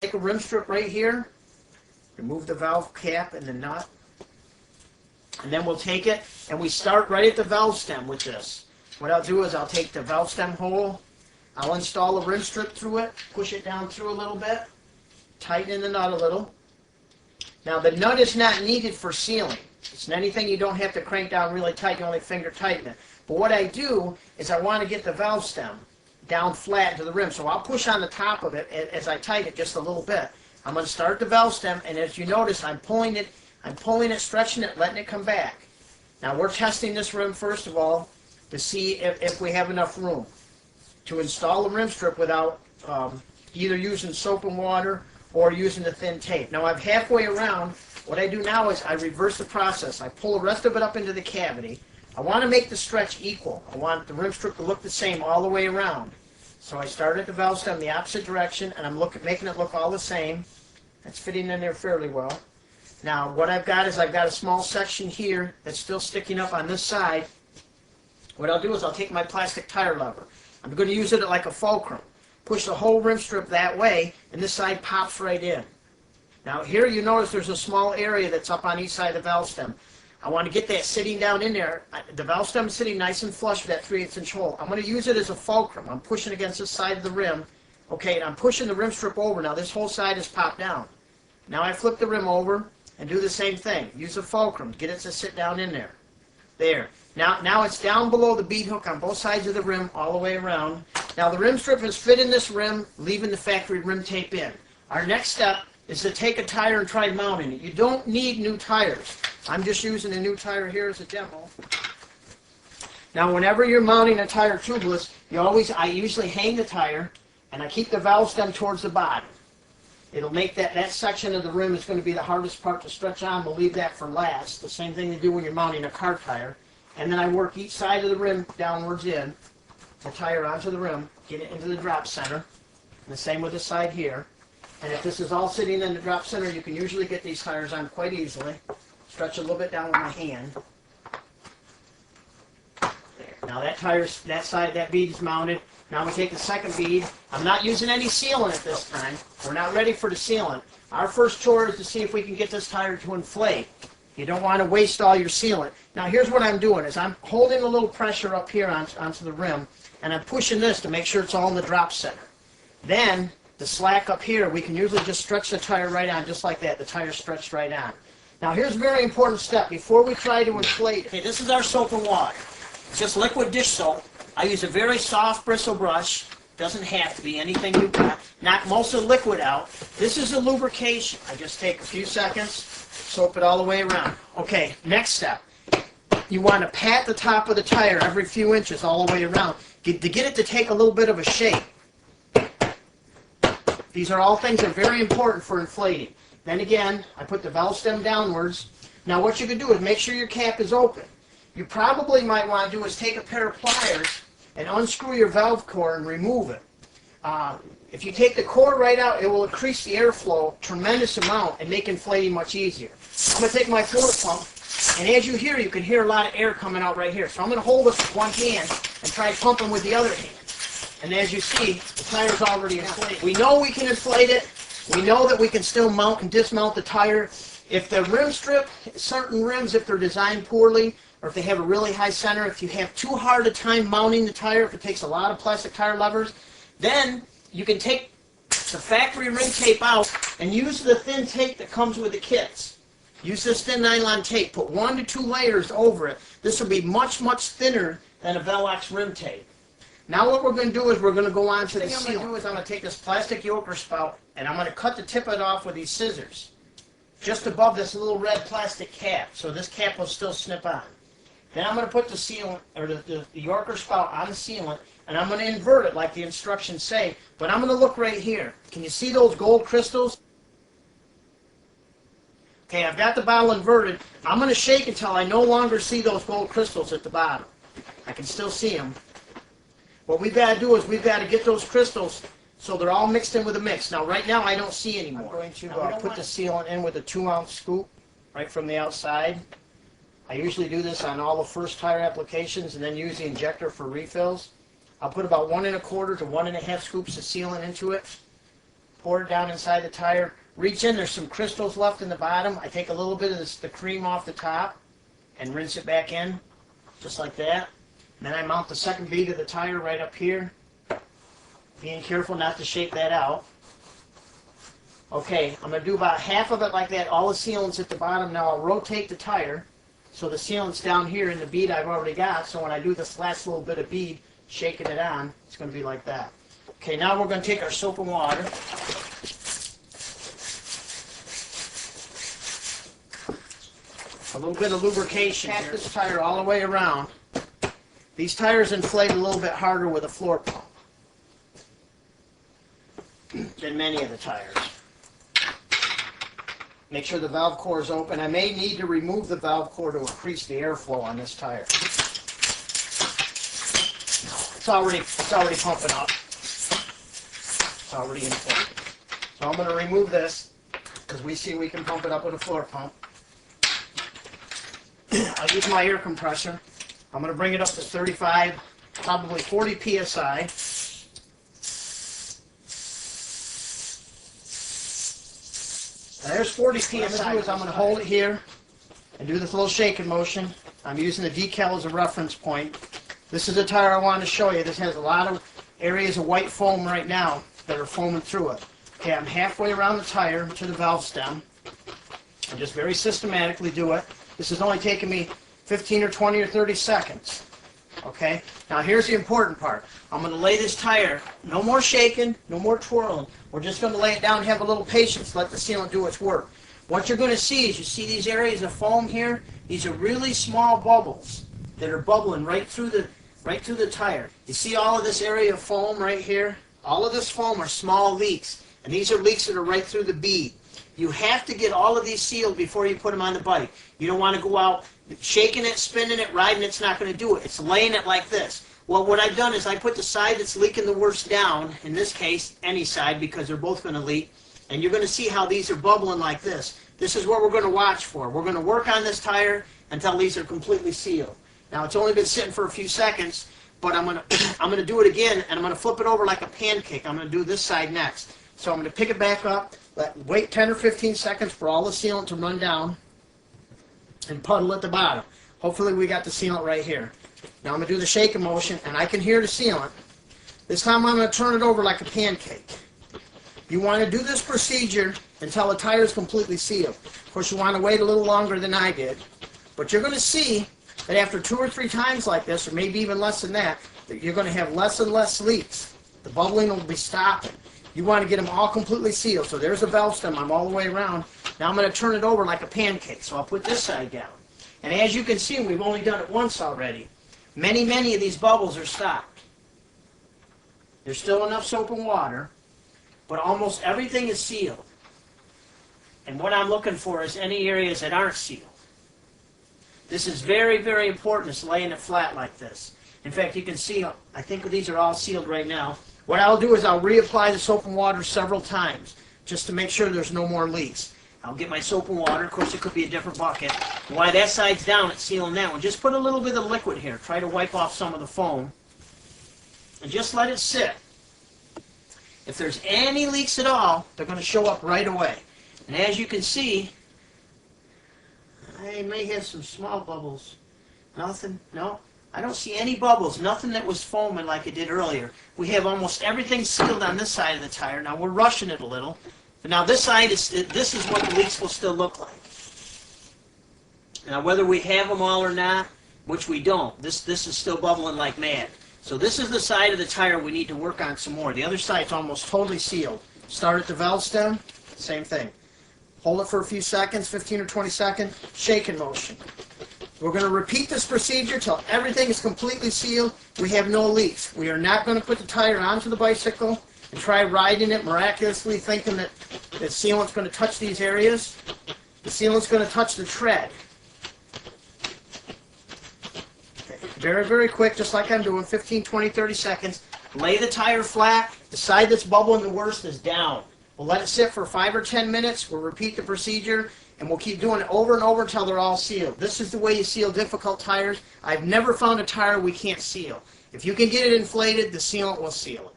Take a rim strip right here, remove the valve cap and the nut, and then we'll take it and we start right at the valve stem with this. What I'll do is I'll take the valve stem hole, I'll install a rim strip through it, push it down through a little bit, tighten the nut a little. Now the nut is not needed for sealing. It's anything you don't have to crank down really tight, you only finger tighten it. But what I do is I want to get the valve stem down flat into the rim. So I'll push on the top of it as I tighten it just a little bit. I'm going to start the valve stem, and as you notice, I'm pulling it, stretching it, letting it come back. Now we're testing this rim first of all to see if we have enough room to install a rim strip without either using soap and water or using the thin tape. Now I'm halfway around. What I do now is I reverse the process. I pull the rest of it up into the cavity. I want to make the stretch equal. I want the rim strip to look the same all the way around. So I start at the valve stem the opposite direction, and I'm making it look all the same. That's fitting in there fairly well. Now what I've got is I've got a small section here that's still sticking up on this side. What I'll do is I'll take my plastic tire lever. I'm going to use it like a fulcrum. Push the whole rim strip that way, and this side pops right in. Now here you notice there's a small area that's up on each side of the valve stem. I want to get that sitting down in there. The valve stem is sitting nice and flush with that 3/8 inch hole. I'm going to use it as a fulcrum. I'm pushing against the side of the rim. Okay, and I'm pushing the rim strip over. Now this whole side is popped down. Now I flip the rim over and do the same thing. Use a fulcrum to get it to sit down in there. There. Now it's down below the bead hook on both sides of the rim all the way around. Now the rim strip is fitting this rim, leaving the factory rim tape in. Our next step is to take a tire and try mounting it. You don't need new tires. I'm just using a new tire here as a demo. Now whenever you're mounting a tire tubeless, I usually hang the tire and I keep the valve stem towards the bottom. It'll make that section of the rim is going to be the hardest part to stretch on. We'll leave that for last. The same thing you do when you're mounting a car tire. And then I work each side of the rim downwards in, the tire onto the rim, get it into the drop center. And the same with the side here. And if this is all sitting in the drop center, you can usually get these tires on quite easily. Stretch a little bit down with my hand. Now that bead is mounted. Now we take the second bead. I'm not using any sealant at this time. We're not ready for the sealant. Our first chore is to see if we can get this tire to inflate. You don't want to waste all your sealant. Now here's what I'm doing is I'm holding a little pressure up here onto the rim, and I'm pushing this to make sure it's all in the drop center. Then the slack up here, we can usually just stretch the tire right on just like that. The tire's stretched right on. Now here's a very important step before we try to inflate it. Okay, this is our soap and water. It's just liquid dish soap. I use a very soft bristle brush. Doesn't have to be anything you've got. Knock most of the liquid out. This is a lubrication. I just take a few seconds, soap it all the way around. Okay, next step. You want to pat the top of the tire every few inches all the way around to get it to take a little bit of a shape. These are all things that are very important for inflating. Then again, I put the valve stem downwards. Now what you can do is make sure your cap is open. You probably might want to do is take a pair of pliers and unscrew your valve core and remove it. If you take the core right out, it will increase the airflow tremendous amount and make inflating much easier. I'm going to take my floor pump, and as you hear, you can hear a lot of air coming out right here. So I'm going to hold this with one hand and try pumping with the other hand. And as you see, the tire's already inflated. We know we can inflate it. We know that we can still mount and dismount the tire. If the rim strip, certain rims, if they're designed poorly, or if they have a really high center, if you have too hard a time mounting the tire, if it takes a lot of plastic tire levers, then you can take the factory rim tape out and use the thin tape that comes with the kits. Use this thin nylon tape. Put 1 to 2 layers over it. This will be much, much thinner than a Velox rim tape. Now what we're going to do is we're going to go on to the sealant. What I'm going to do is I'm going to take this plastic yoker spout and I'm going to cut the tip of it off with these scissors. Just above this little red plastic cap, so this cap will still snip on. Then I'm going to put the sealant, or the Yorker spout on the sealant, and I'm going to invert it like the instructions say, but I'm going to look right here. Can you see those gold crystals? Okay, I've got the bottle inverted. I'm going to shake until I no longer see those gold crystals at the bottom. I can still see them. What we've got to do is we've got to get those crystals so they're all mixed in with a mix. Now right now I don't see any more. I'm going to put the sealant in with a 2-ounce scoop right from the outside. I usually do this on all the first tire applications and then use the injector for refills. I'll put about 1 1/4 to 1 1/2 scoops of sealant into it. pour it down inside the tire. Reach in, there's some crystals left in the bottom. I take a little bit of the cream off the top and rinse it back in, just like that. And then I mount the second bead of the tire right up here, being careful not to shake that out. Okay, I'm going to do about half of it like that. All the sealant's at the bottom. Now I'll rotate the tire so the sealant's down here in the bead I've already got. So when I do this last little bit of bead, shaking it on, it's going to be like that. Okay, now we're going to take our soap and water. A little bit of lubrication here. Pat this tire all the way around. These tires inflate a little bit harder with a floor pump than many of the tires. Make sure the valve core is open. I may need to remove the valve core to increase the airflow on this tire. It's already pumping up. It's already inflated. So I'm going to remove this because we see we can pump it up with a floor pump. I'll use my air compressor. I'm going to bring it up to 35, probably 40 psi. Now there's 40 psi. What I'm going to do is I'm going to hold it here and do this little shaking motion. I'm using the decal as a reference point. This is the tire I want to show you. This has a lot of areas of white foam right now that are foaming through it. Okay, I'm halfway around the tire to the valve stem. I just very systematically do it. This is only taking me 15 or 20 or 30 seconds. Okay? Now here's the important part. I'm going to lay this tire, no more shaking, no more twirling. We're just going to lay it down and have a little patience, let the sealant do its work. What you're going to see is, you see these areas of foam here? These are really small bubbles that are bubbling right through the tire. You see all of this area of foam right here? All of this foam are small leaks, and these are leaks that are right through the bead. You have to get all of these sealed before you put them on the bike. You don't want to go out shaking it, spinning it, riding it. It's not going to do it. It's laying it like this. Well, what I've done is I put the side that's leaking the worst down, in this case, any side, because they're both going to leak. And you're going to see how these are bubbling like this. This is what we're going to watch for. We're going to work on this tire until these are completely sealed. Now, it's only been sitting for a few seconds, but I'm going to do it again, and I'm going to flip it over like a pancake. I'm going to do this side next. So I'm going to pick it back up, wait 10 or 15 seconds for all the sealant to run down, and puddle at the bottom. Hopefully we got the sealant right here. Now I'm going to do the shaking motion, and I can hear the sealant. This time I'm going to turn it over like a pancake. You want to do this procedure until the tire is completely sealed. Of course, you want to wait a little longer than I did, but you're going to see that after 2 or 3 times like this, or maybe even less than that you're going to have less and less leaks. The bubbling will be stopping. You want to get them all completely sealed. So there's the valve stem. I'm all the way around. Now I'm going to turn it over like a pancake. So I'll put this side down. And as you can see, we've only done it once already. Many of these bubbles are stopped. There's still enough soap and water, but almost everything is sealed. And what I'm looking for is any areas that aren't sealed. This is very, very important, is laying it flat like this. In fact, you can see, I think these are all sealed right now. What I'll do is I'll reapply the soap and water several times just to make sure there's no more leaks. I'll get my soap and water. Of course, it could be a different bucket. While that side's down, it's sealing that one. Just put a little bit of liquid here. Try to wipe off some of the foam. And just let it sit. If there's any leaks at all, they're going to show up right away. And as you can see, I may have some small bubbles. Nothing? No? I don't see any bubbles, nothing that was foaming like it did earlier. We have almost everything sealed on this side of the tire. Now we're rushing it a little. But now this side, this is what the leaks will still look like. Now whether we have them all or not, which we don't, this is still bubbling like mad. So this is the side of the tire we need to work on some more. The other side's almost totally sealed. Start at the valve stem, same thing. Hold it for a few seconds, 15 or 20 seconds, shaking motion. We're going to repeat this procedure till everything is completely sealed. We have no leaks. We are not going to put the tire onto the bicycle and try riding it miraculously thinking that the sealant's going to touch these areas. The sealant's going to touch the tread. Okay. Very, very quick, just like I'm doing, 15, 20, 30 seconds. Lay the tire flat. The side that's bubbling the worst is down. We'll let it sit for 5 or 10 minutes. We'll repeat the procedure. And we'll keep doing it over and over until they're all sealed. This is the way you seal difficult tires. I've never found a tire we can't seal. If you can get it inflated, the sealant will seal it.